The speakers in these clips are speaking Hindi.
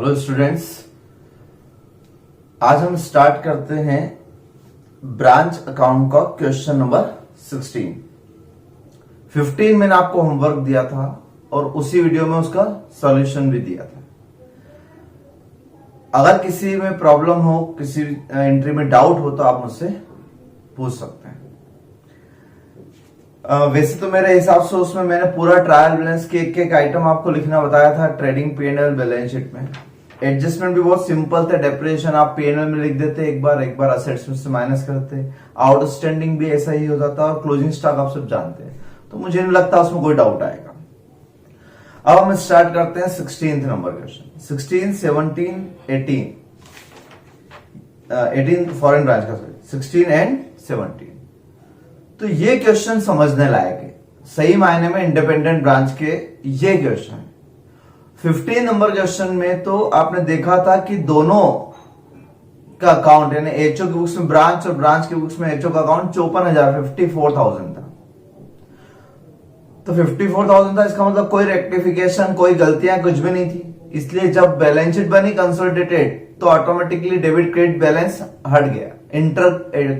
हेलो स्टूडेंट्स, आज हम स्टार्ट करते हैं ब्रांच अकाउंट का क्वेश्चन नंबर 16। 15 मैंने आपको होमवर्क दिया था और उसी वीडियो में उसका सॉल्यूशन भी दिया था। अगर किसी में प्रॉब्लम हो, किसी एंट्री में डाउट हो तो आप मुझसे पूछ सकते हैं। वैसे तो मेरे हिसाब से उसमें मैंने पूरा ट्रायल बैलेंस के एक आइटम आपको लिखना बताया था ट्रेडिंग P&L बैलेंस शीट में। एडजस्टमेंट भी बहुत सिंपल थे। डेप्रिसिएशन आप P&L में लिख देते एक बार असेट्स में से माइनस करते, आउटस्टैंडिंग भी ऐसा ही हो जाता और क्लोजिंग स्टॉक आप सब जानते हैं, तो मुझे नहीं लगता उसमें कोई डाउट आएगा। अब हम स्टार्ट करते हैं 16th number question. 16, 17, 18 foreign branch का, 16 एंड 17। तो ये क्वेश्चन समझने लायक है, सही मायने में इंडिपेंडेंट ब्रांच के ये क्वेश्चन है। 15 नंबर क्वेश्चन में तो आपने देखा था कि दोनों का अकाउंट यानी एचओ की बुक्स में ब्रांच और ब्रांच की बुक्स में एचओ का अकाउंट 54,000 था। तो 54,000 था, इसका मतलब कोई रेक्टिफिकेशन, कोई गलतियां कुछ भी नहीं थी। इसलिए जब बैलेंस शीट बनी कंसोलिडेटेड तो ऑटोमेटिकली डेबिट क्रेडिट बैलेंस हट गया। इंटर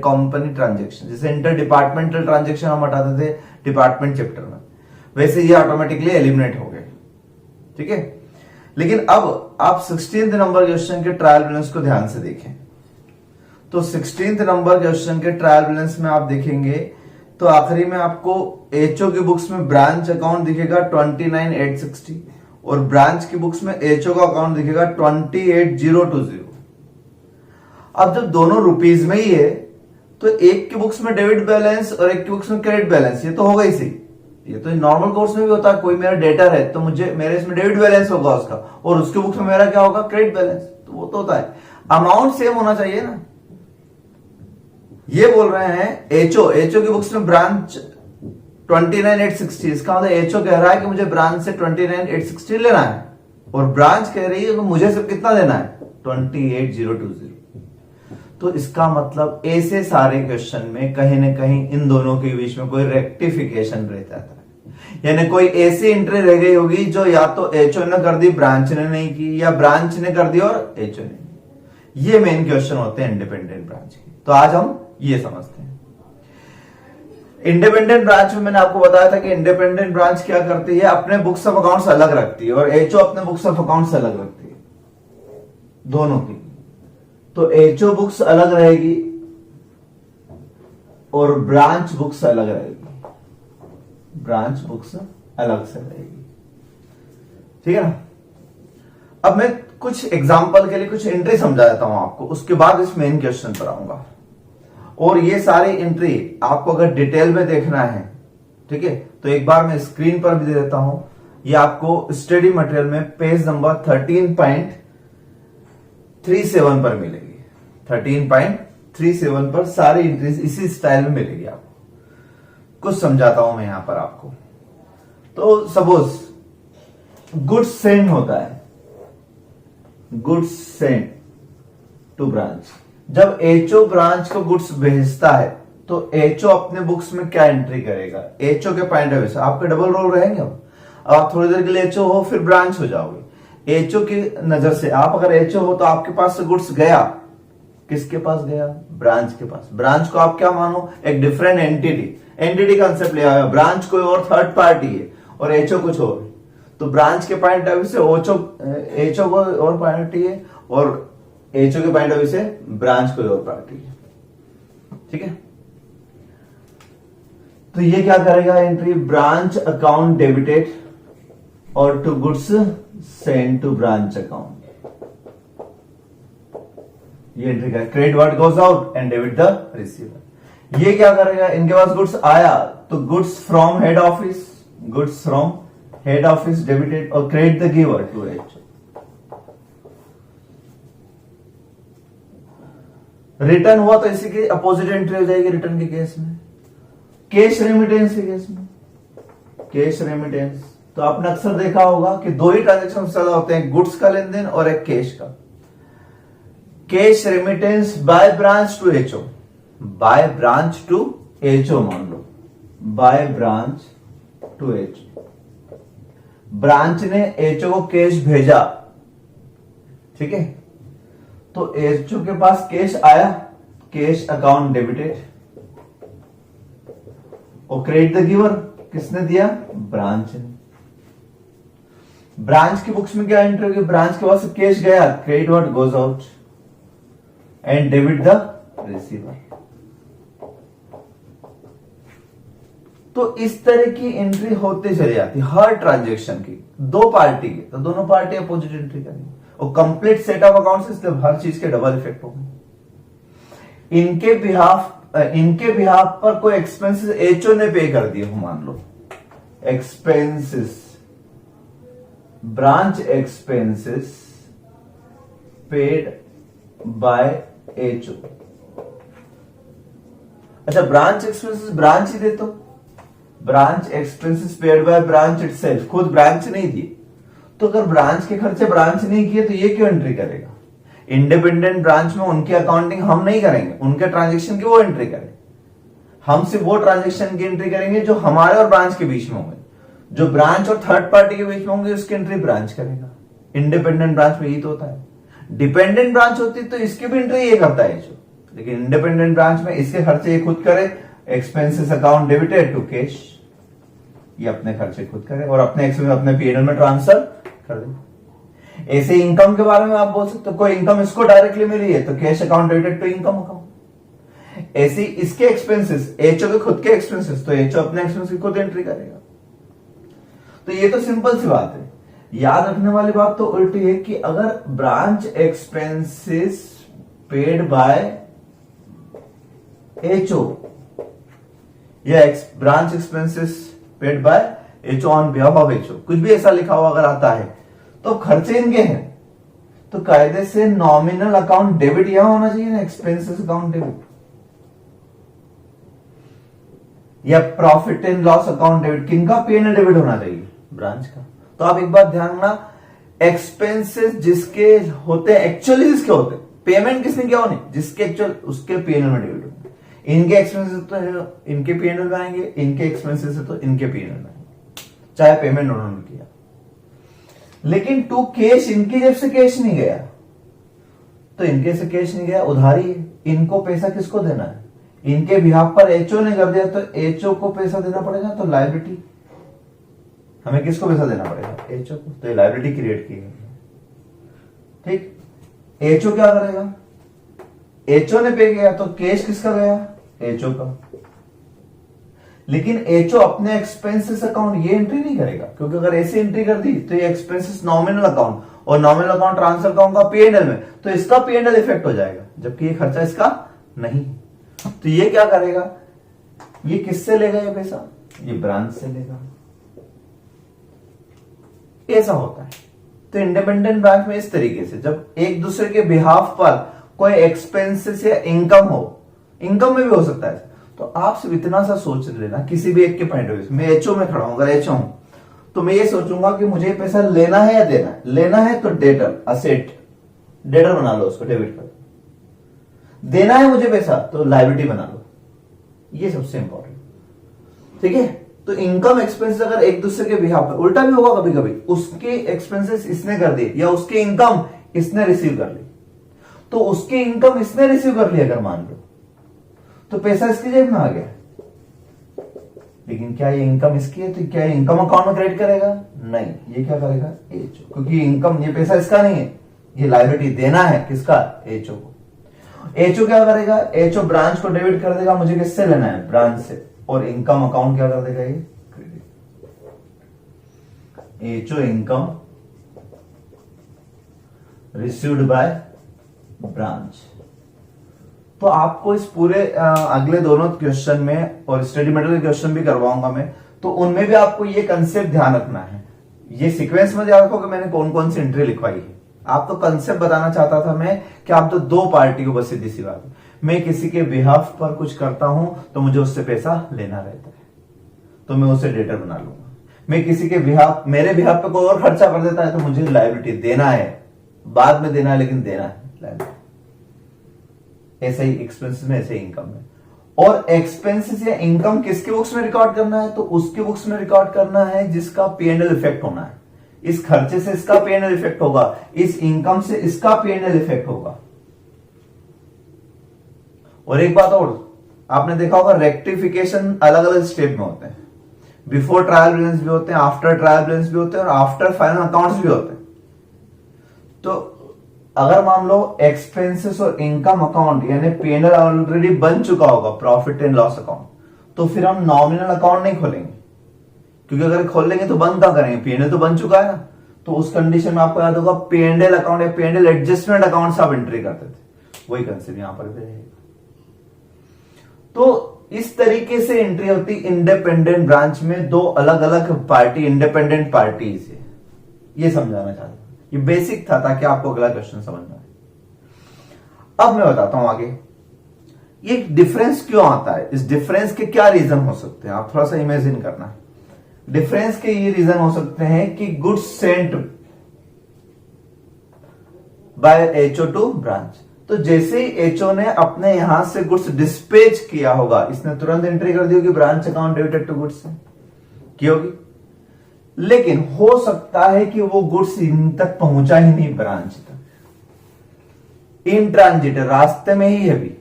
कंपनी ट्रांजेक्शन, जैसे इंटर डिपार्टमेंटल ट्रांजेक्शन हम हटाते थे डिपार्टमेंट चैप्टर में, वैसे ये ऑटोमेटिकली एलिमिनेट हो गए। ठीक है, लेकिन अब आप 16th नंबर क्वेश्चन के ट्रायल बैलेंस को ध्यान से देखें। तो 16th नंबर क्वेश्चन के ट्रायल बैलेंस में आप देखेंगे तो आखिरी में आपको एचओ की बुक्स में ब्रांच अकाउंट दिखेगा 29,860 और ब्रांच की बुक्स में एचओ का अकाउंट दिखेगा 28,020। अब जब दोनों रुपीज में ही है तो एक की बुक्स में डेबिट बैलेंस और एक की बुक्स में क्रेडिट बैलेंस, ये तो होगा ही सही। ये तो नॉर्मल कोर्स में भी होता है, कोई मेरा डेटर है तो मेरे इसमें डेबिट बैलेंस होगा उसका और उसके बुक्स में मेरा क्या होगा, क्रेडिट बैलेंस। तो वो तो होता है, अमाउंट सेम होना चाहिए ना। ये बोल रहे हैं एचओ की बुक्स में ब्रांच 29,860, इसका मतलब एचओ कह रहा है कि मुझे ब्रांच से 29,860 लेना है और ब्रांच कह रही है कि मुझे सिर्फ कितना देना है, 28,020। तो इसका मतलब ऐसे सारे क्वेश्चन में कहीं ना कहीं इन दोनों के बीच में कोई रेक्टिफिकेशन रह जाता है, यानी कोई ऐसी एंट्री रह गई होगी जो या तो एचओ ने कर दी ब्रांच ने नहीं की, या ब्रांच ने कर दी और एचओ ने नहीं। ये मेन क्वेश्चन होते हैं इंडिपेंडेंट ब्रांच के। तो आज हम ये समझते हैं। इंडिपेंडेंट ब्रांच में मैंने आपको बताया था कि इंडिपेंडेंट ब्रांच क्या करती है, अपने बुक्स ऑफ अकाउंट्स अलग रखती है और एचओ अपने बुक्स ऑफ अकाउंट्स अलग रखती है, दोनों की। तो एचओ बुक्स अलग रहेगी और ब्रांच बुक्स अलग रहेगी, ब्रांच बुक्स अलग से रहेगी। ठीक है ना। अब मैं कुछ एग्जांपल के लिए कुछ एंट्री समझा देता हूं आपको, उसके बाद इस मेन क्वेश्चन पर आऊंगा। और ये सारी एंट्री आपको अगर डिटेल में देखना है, ठीक है, तो एक बार मैं स्क्रीन पर भी दे देता हूं। ये आपको स्टडी मटेरियल में पेज नंबर 13.37 पर मिलेगी। 13.37 पर सारी एंट्रीज इसी स्टाइल में मिलेगी आपको। कुछ समझाता हूं मैं यहां पर आपको। तो सपोज गुड्स सेंड होता है, गुड्स सेंड टू ब्रांच। जब एचओ ब्रांच को गुड्स भेजता है तो एचओ अपने बुक्स में क्या एंट्री करेगा, एचओ के पॉइंट ऑफ व्यू से। आपके डबल रोल रहेंगे। अब आप थोड़ी देर के लिए एचओ हो फिर ब्रांच हो जाओगे। एचओ की नजर से आप अगर एचओ हो तो आपके पास से गुड्स गया, किसके पास गया, ब्रांच के पास। ब्रांच को आप क्या मानो, एक डिफरेंट एंटिटी कंसेप्ट ले आया। ब्रांच कोई और थर्ड पार्टी है और एचओ कुछ और। तो ब्रांच के पॉइंट ऑफ व्यू से एचओ को और पार्टी है और एचओ के पॉइंट ऑफ व्यू से ब्रांच कोई और पार्टी है। ठीक है। तो ये क्या करेगा एंट्री, ब्रांच अकाउंट डेबिटेड और to goods sent to branch account. ये एंट्री का credit what goes out and debit the receiver. ये क्या करेगा, इनके पास गुड्स आया तो goods from head office, goods from head office debited और credit the giver to HO. Return हुआ तो इसी की अपोजिट एंट्री हो जाएगी रिटर्न के केस में। कैश रेमिटेंस के केस में, कैश रेमिटेंस तो आपने अक्सर देखा होगा कि दो ही ट्रांजेक्शन ज्यादा होते हैं, गुड्स का लेन देन और एक कैश का। Cash remittance by branch to HO, by branch to HO मान लो, by branch to HO. Branch ने एचओ को कैश भेजा ठीक है, तो एचओ के पास कैश आया, कैश अकाउंट डेबिटेड, और क्रेडिट द गिवर किसने दिया, ब्रांच ने। ब्रांच की बुक्स में क्या एंट्री होगी, ब्रांच के पास कैश गया, credit what goes out and debit the receiver. तो इस तरह की एंट्री होते चली जाती हर ट्रांजेक्शन की, दो पार्टी की, तो दोनों पार्टी अपोजिट एंट्री करेंगे और कंप्लीट सेट ऑफ अकाउंट्स, इसलिए हर चीज के डबल इफेक्ट होंगे। इनके बिहाफ पर कोई एक्सपेंसेस एचओ ने पे कर दिए हो, मान लो expenses, branch expenses paid by HO. अच्छा, ब्रांच एक्सपेंसेस ब्रांच ही दे, तो branch expenses paid by branch itself, खुद ब्रांच नहीं दिए, तो अगर ब्रांच के खर्चे ब्रांच नहीं किए तो ये क्यों एंट्री करेगा। इंडिपेंडेंट ब्रांच में उनकी अकाउंटिंग हम नहीं करेंगे, उनके ट्रांजेक्शन की वो एंट्री करें, हम सिर्फ वो ट्रांजेक्शन की एंट्री करेंगे जो हमारे और ब्रांच के बीच में होंगे, जो ब्रांच और थर्ड पार्टी के बीच में होंगे उसकी एंट्री ब्रांच करेगा। इंडिपेंडेंट ब्रांच में यही तो होता है। डिपेंडेंट ब्रांच होती तो इसकी भी एंट्री ये करता है जो, लेकिन इंडिपेंडेंट ब्रांच में इसके खर्चे ये खुद करे, expenses account debited to cash, ये अपने खर्चे खुद करे और अपने एक्सपेंस अपने पीएनएल में ट्रांसफर कर दे। ऐसे इनकम के बारे में आप बोल सकते हो, कोई इनकम इसको डायरेक्टली मिली है तो cash account debited to income account. ऐसे इसके एक्सपेंसेस, एचओ के खुद के एक्सपेंसेस, तो एचओ अपने एक्सपेंस की खुद एंट्री करेगा। तो ये तो सिंपल सी बात है। याद रखने वाली बात तो उल्टी है कि अगर branch expenses paid by HO या branch expenses paid by HO on behalf of HO, कुछ भी ऐसा लिखा हुआ अगर आता है तो खर्चे इनके हैं, तो कायदे से नॉमिनल अकाउंट डेबिट यहां होना चाहिए ना, एक्सपेंसेस अकाउंट डेबिट, या profit and loss account debit, किनका, पीएनएल डेबिट होना चाहिए, ब्रांच का। तो आप एक बात ध्यान रखना, एक्सपेंसेस जिसके होते हैं, एक्चुअली जिसके होते हैं, पेमेंट किसने किया होने, जिसके एक्चुअल उसके पीएनएल में डेबिट होंगे। इनके एक्सपेंसेस तो इनके पीएनएल में आएंगे, इनके एक्सपेंसेस तो इनके पीएनएल में आएंगे, चाहे पेमेंट उन्होंने किया। लेकिन टू कैश, इनकी जेब से कैश नहीं गया, तो इनके से कैश नहीं गया, उधारी है, इनको पैसा किसको देना है, इनके बिहाफ पर एचओ ने कर दिया तो एचओ को पैसा देना पड़ेगा, तो लायबिलिटी हमें किसको पैसा देना पड़ेगा, एचओ को, तो ये लायबिलिटी क्रिएट की है। ठीक, एचओ क्या करेगा, एचओ ने पे किया तो कैश किसका गया, एचओ का। लेकिन एचओ अपने एक्सपेंसेस अकाउंट ये एंट्री नहीं करेगा, क्योंकि अगर ऐसी एंट्री कर दी तो ये एक्सपेंसेस नॉमिनल अकाउंट, और नॉमिनल अकाउंट ट्रांसफर अकाउंट का पीएनएल में, तो इसका पीएनएल इफेक्ट हो जाएगा, जबकि ये खर्चा इसका नहीं। तो ये क्या करेगा, ये किससे लेगा ये पैसा, ये ब्रांच से लेगा। ऐसा होता है। तो इंडिपेंडेंट ब्रांच में इस तरीके से जब एक दूसरे के बिहाफ पर कोई एक्सपेंसेस या इनकम हो, इनकम में भी हो सकता है, तो आप सिर्फ इतना सा सोच लेना, किसी भी एक के पॉइंट ऑफ व्यू, मैं एचओ में खड़ा हूं, अगर एचओ हूं तो मैं ये सोचूंगा कि मुझे पैसा लेना है या देना है। लेना है तो डेटर, असेट, डेटर बना लो उसको, डेबिट कर। देना है मुझे पैसा तो लायबिलिटी बना लो, ये सबसे इंपॉर्टेंट। ठीक है, तो इनकम एक्सपेंसेस अगर एक दूसरे के बिहाफ पर, उल्टा भी होगा कभी कभी, उसके एक्सपेंसेस इसने कर दिए या उसके इनकम इसने रिसीव कर ली, तो उसके इनकम इसने रिसीव कर लिया अगर मान लो, तो पैसा इसकी जेब में आ गया। लेकिन क्या ये इनकम इसकी है, तो क्या ये इनकम अकाउंट में क्रेडिट करेगा, नहीं, ये क्या करेगा, एचओ, क्योंकि इनकम, ये पैसा इसका नहीं है, ये लायबिलिटी देना है किसका, एचओ को। एचओ क्या करेगा, एचओ ब्रांच को डेबिट कर देगा, मुझे किससे लेना है, ब्रांच से, और इनकम अकाउंट क्या कर देगा, ये credit. HO income received by branch. तो आपको इस पूरे अगले दोनों क्वेश्चन में, और स्टडी मटेरियल क्वेश्चन भी करवाऊंगा मैं, तो उनमें भी आपको ये कंसेप्ट ध्यान रखना है। ये सीक्वेंस में ध्यान रखो कि मैंने कौन कौन सी एंट्री लिखवाई है। आपको कंसेप्ट बताना चाहता था मैं कि आप तो दो पार्टी को, बस सीधी सी बात, मैं किसी के बिहाफ पर कुछ करता हूं तो मुझे उससे पैसा लेना रहता है, तो मैं उसे डेटर बना लूंगा। मैं किसी के बिहाफ, मेरे बिहाफ पे कोई और खर्चा कर देता है तो मुझे लायबिलिटी देना है, बाद में देना है लेकिन देना है लायबिलिटी। ऐसे ही एक्सपेंसेस में, ऐसे ही इनकम में। और एक्सपेंसेस या इनकम किसके बुक्स में रिकॉर्ड करना है, तो उसके बुक्स में रिकॉर्ड करना है जिसका पीएनएल इफेक्ट होना है, इस खर्चे से इसका P&L इफेक्ट होगा, इस इनकम से इसका P&L इफेक्ट होगा। और एक बात और, आपने देखा होगा रेक्टिफिकेशन अलग अलग स्टेप में होते हैं, बिफोर ट्रायल बैलेंस भी होते हैं, आफ्टर ट्रायल बैलेंस भी होते हैं और आफ्टर फाइनल अकाउंट्स भी होते हैं। तो अगर मान लो एक्सपेंसेस और इनकम अकाउंट यानी P&L ऑलरेडी बन चुका होगा, प्रॉफिट एंड लॉस अकाउंट, तो फिर हम नॉमिनल अकाउंट नहीं खोलेंगे, क्योंकि अगर खोल लेंगे तो बंद क्या करेंगे, P&L तो बन चुका है ना। तो उस कंडीशन में आपको याद होगा P&L अकाउंट या P&L एडजस्टमेंट अकाउंट से आप एंट्री करते थे, वही कंसेप्ट यहां पर भी रहेगा। तो इस तरीके से एंट्री होती इंडिपेंडेंट ब्रांच में, दो अलग अलग पार्टी इंडिपेंडेंट पार्टीज है, ये समझाना चाहता हूं। ये बेसिक था ताकि आपको अगला क्वेश्चन समझ में आए। अब मैं बताता हूं आगे ये डिफरेंस क्यों आता है, इस डिफरेंस के क्या रीजन हो सकते हैं, आप थोड़ा सा इमेजिन करना है। डिफरेंस के ये रीजन हो सकते हैं कि goods sent by HO to branch, तो जैसे ही एचओ ने अपने यहां से गुड्स डिस्पैच किया होगा, इसने तुरंत एंट्री कर दी होगी branch account debited to goods की होगी। लेकिन हो सकता है कि वो गुड्स इन तक पहुंचा ही नहीं, ब्रांच तक इन ट्रांजिट रास्ते में ही है अभी,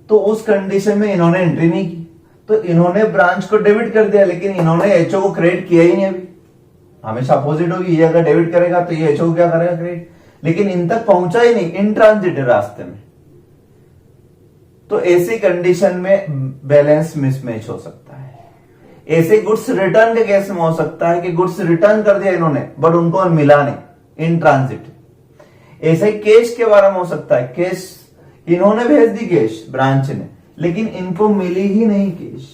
तो उस कंडीशन में इन्होंने एंट्री नहीं की, तो इन्होंने ब्रांच को डेबिट कर दिया, लेकिन इन्होंने एचओ को क्रेडिट किया ही नहीं। अभी हमेशा अपोजिट होगी, ये अगर डेबिट करेगा तो ये एचओ को क्या करेगा, क्रेडिट, लेकिन इन तक पहुंचा ही नहीं, इन ट्रांजिट रास्ते में। तो ऐसी कंडीशन में बैलेंस मिसमैच हो सकता है। ऐसे गुड्स रिटर्न के केस में हो सकता है कि गुड्स रिटर्न कर दिया इन्होंने बट उनको मिला नहीं, इन ट्रांजिट। ऐसे ही कैश के बारे में हो सकता है, कैश इन्होंने भेज दी कैश ब्रांच ने, लेकिन इनको मिली ही नहीं कैश,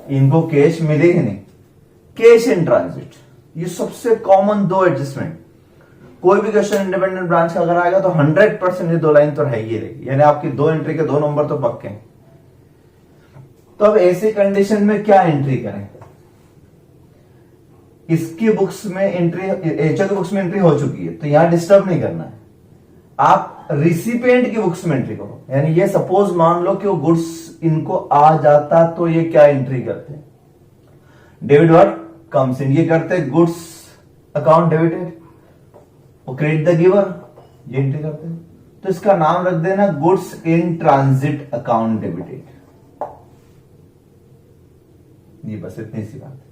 इनको कैश मिली ही नहीं, कैश इन ट्रांजिट। ये सबसे कॉमन दो एडजस्टमेंट, कोई भी क्वेश्चन इंडिपेंडेंट ब्रांच का अगर आएगा तो 100% ये दो लाइन तो है ही रहेगी, यानी आपकी दो एंट्री के दो नंबर तो पक्के हैं। तो अब ऐसी कंडीशन में क्या एंट्री करें, इसकी बुक्स में एंट्री, एचओ की बुक्स में एंट्री हो चुकी है, तो यहां डिस्टर्ब नहीं करना है, आप रिसिपिएंट की बुक्स में एंट्री करो। यानी ये सपोज मान लो कि वो गुड्स इनको आ जाता, तो ये क्या एंट्री करते हैं, डेबिट व्हाट कम्स इन, ये करते हैं गुड्स अकाउंट डेबिटेड, वो क्रेडिट द गिवर, ये एंट्री करते हैं। तो इसका नाम रख देना goods in transit account debited, ये बस इतनी सी बात है।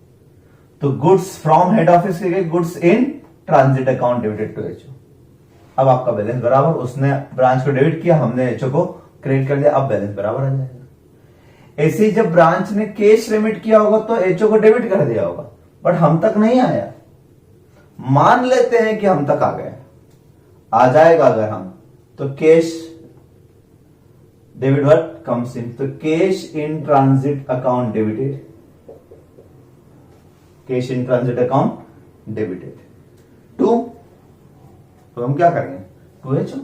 तो गुड्स फ्रॉम हेड ऑफिस के गए, goods in transit account debited to HO. अब आपका बैलेंस बराबर, उसने ब्रांच को डेबिट किया, हमने एचओ को क्रेडिट कर दिया, अब बैलेंस बराबर आ जाएगा। ऐसे ही जब ब्रांच ने कैश रेमिट किया होगा तो एचओ को डेबिट कर दिया होगा, बट हम तक नहीं आया, मान लेते हैं कि हम तक आ गए, आ जाएगा अगर हम, तो cash debit what comes in, तो cash in transit account debited, cash in transit account debited to, तो हम क्या करेंगे, to HO,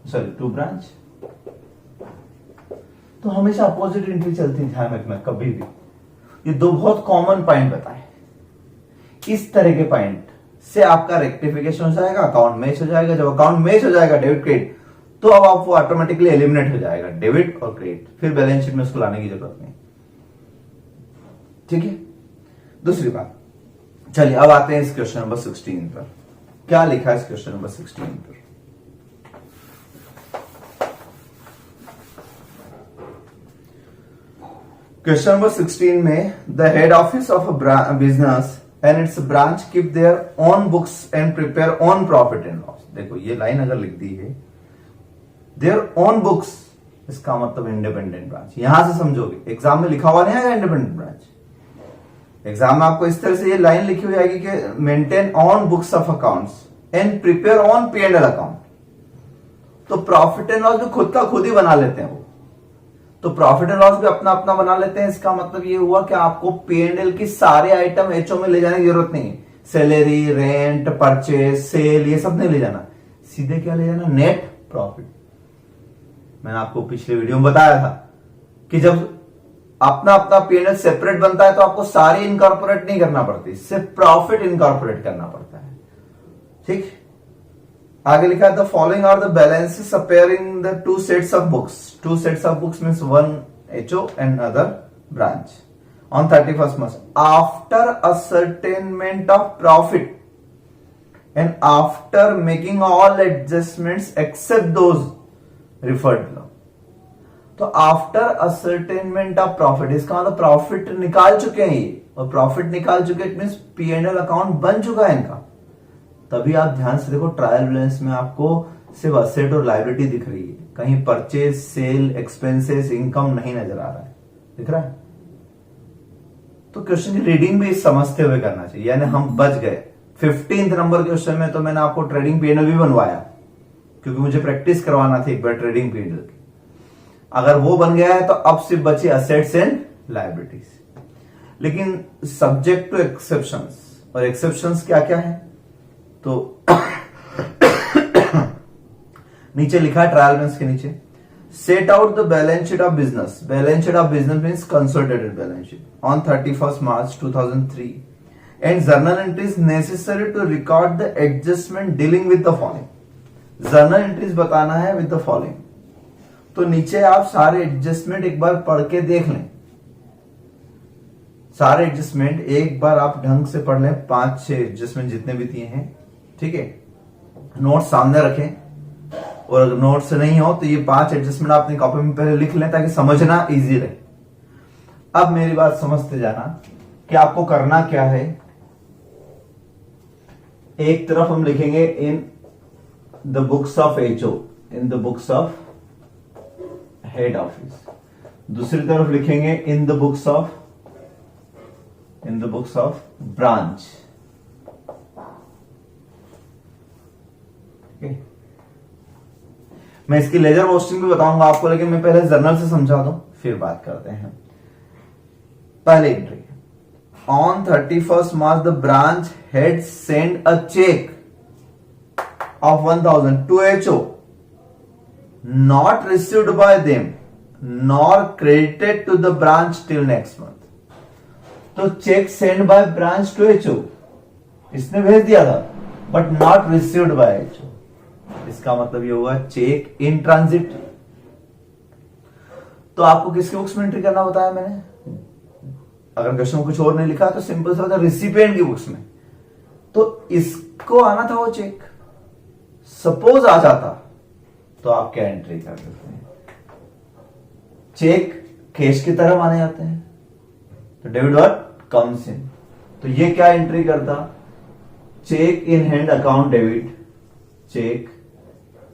sorry to branch. तो हमेशा अपोजिट एंट्री चलती है, ध्यान रखना कभी भी। ये दो बहुत कॉमन पॉइंट बताए, इस तरह के पॉइंट से आपका रेक्टिफिकेशन हो जाएगा, अकाउंट मैच हो जाएगा। जब अकाउंट मैच हो जाएगा डेबिट क्रेडिट, तो अब आप वो ऑटोमेटिकली एलिमिनेट हो जाएगा, डेबिट और क्रेडिट, फिर बैलेंस शीट में उसको लाने की जरूरत नहीं। ठीक है, दूसरी बात, चलिए अब आते हैं इस क्वेश्चन नंबर 16 पर। क्या लिखा है इस क्वेश्चन नंबर 16 पर, क्वेश्चन नंबर 16 में the head office of a business and it's branch keep their own books and prepare own profit and loss. देखो ये लाइन अगर लिख दी है देयर ओन बुक्स, इसका मतलब इंडिपेंडेंट ब्रांच। यहां से समझोगे, एग्जाम में लिखा हुआ नहीं आएगा इंडिपेंडेंट ब्रांच, एग्जाम में आपको इस तरह से ये लाइन लिखी हुई आएगी कि maintain on books of accounts and prepare on P&L account. तो प्रॉफिट एंड लॉस भी खुद का खुद ही बना लेते हैं वो, तो प्रॉफिट एंड लॉस भी अपना अपना बना लेते हैं। इसका मतलब ये हुआ कि आपको P&L की सारे आइटम एचओ में ले जाने की जरूरत नहीं है, सैलरी, रेंट, परचेज, सेल, ये सब नहीं ले जाना, सीधे क्या ले जाना, नेट प्रॉफिट। मैंने आपको पिछले वीडियो में बताया था कि जब अपना अपना P&L सेपरेट बनता है तो आपको सारी इनकॉर्पोरेट नहीं करना पड़ती, सिर्फ प्रॉफिट इनकॉर्पोरेट करना पड़ता है। ठीक, आगे लिखा है the following are the balances appearing the two sets of books. Two sets of books means one HO and other branch. on 31st March after ascertainment of profit and after making all adjustments except those referred below. तो आफ्टर असर्टेनमेंट ऑफ प्रॉफिट, इसका मतलब प्रॉफिट निकाल चुके हैं ये, और प्रॉफिट निकाल चुके इट मींस P&L अकाउंट बन चुका है इनका। तभी आप ध्यान से देखो ट्रायल बैलेंस में आपको सिर्फ असेट और लायबिलिटी दिख रही है, कहीं परचेज सेल एक्सपेंसेस इनकम नहीं नजर आ रहा है, दिख रहा है। तो क्वेश्चन की रीडिंग भी समझते हुए करना चाहिए, यानी हम बच गए। 15th नंबर क्वेश्चन में तो मैंने आपको ट्रेडिंग P&L भी बनवाया, क्योंकि मुझे प्रैक्टिस करवाना थी एक बार ट्रेडिंग P&L की। अगर वो बन गया है तो अब सिर्फ बची असेट्स एंड लायबिलिटीज। लेकिन सब्जेक्ट टू एक्सेप्शंस, और एक्सेप्शंस क्या क्या है, तो नीचे लिखा है ट्रायल बैलेंस के नीचे, set out the balance sheet of business. Balance sheet of business means consolidated balance sheet on 31st March 2003 and journal entries necessary to record the adjustment dealing with the following. Journal entries बताना है विद द फॉलोइंग। तो नीचे आप सारे एडजस्टमेंट एक बार पढ़ के देख लें, सारे एडजस्टमेंट एक बार आप ढंग से पढ़ लें, 5-6 एडजस्टमेंट जितने भी दिए हैं, ठीक है। नोट सामने रखें, और अगर नोट से नहीं हो तो ये 5 एडजस्टमेंट अपनी कॉपी में पहले लिख लें ताकि समझना इजी रहे। अब मेरी बात समझते जाना कि आपको करना क्या है। एक तरफ हम लिखेंगे in the books of HO, in the books of head office, दूसरी तरफ लिखेंगे in the books of branch. मैं इसकी लेजर पोस्टिंग भी बताऊंगा आपको, लेकिन मैं पहले जर्नल से समझा दूं फिर बात करते हैं। पहले entry, on 31st March the branch head send a cheque of 1000 to HO, not received by them nor credited to the branch till next month. तो cheque send by branch to HO, इसने भेज दिया था, but not received by HO। इसका मतलब ये हुआ चेक इन ट्रांजिट। तो आपको किसके बुक्स में एंट्री करना बताया मैंने, अगर क्वेश्चन में कुछ और नहीं लिखा तो सिंपल सा होता है रिसिपिएंट की बुक्स में। तो इसको आना था वो चेक, सपोज आ जाता तो आप क्या एंट्री कर देते हैं, चेक कैश की तरह माने जाते हैं, तो डेबिट व्हाट कम्स इन। तो ये क्या एंट्री करता, cheque in hand account debit, cheque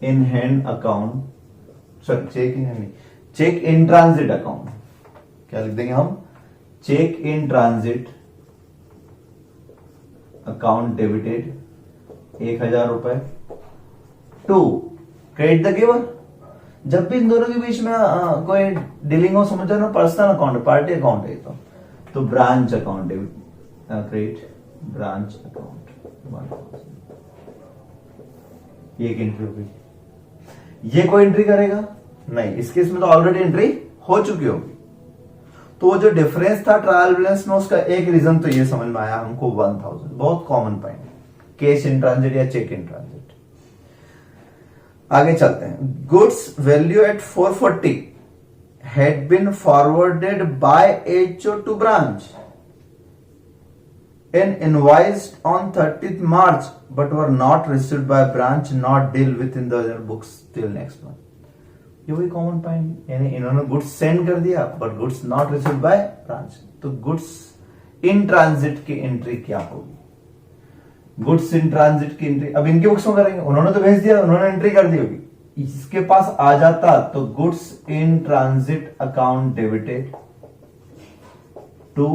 in hand account, sorry cheque in hand नहीं, चेक इन ट्रांजिट अकाउंट। क्या लिख देंगे हम, cheque in transit account debited 1000 रुपए टू क्रेडिट द गिवर। जब भी इन दोनों के बीच में कोई डीलिंग हो, समझ ना, पर्सनल अकाउंट है, पार्टी अकाउंट है, तो branch account debit, credit branch account, ये एक एंट्री होगी। ये कोई एंट्री करेगा नहीं, इस केस में तो ऑलरेडी एंट्री हो चुकी होगी। तो वो जो डिफरेंस था ट्रायल बैलेंस में, उसका एक रीजन तो ये समझ में आया हमको 1000, बहुत common point, cash in transit या चेक इन ट्रांजिट। आगे चलते हैं, goods value at 440 had been forwarded by HO to branch and invoiced on 30th March but were not received by branch, not deal within the books till next month. ये वही कॉमन पॉइंट, यानी इन्होंने गुड्स सेंड कर दिया but goods not received by branch. तो गुड्स इन ट्रांजिट की एंट्री क्या होगी, गुड्स इन ट्रांजिट की एंट्री अब इनके बुक्स में करेंगे, उन्होंने तो भेज दिया, उन्होंने एंट्री कर दी होगी, इसके पास आ जाता तो goods in transit account debited to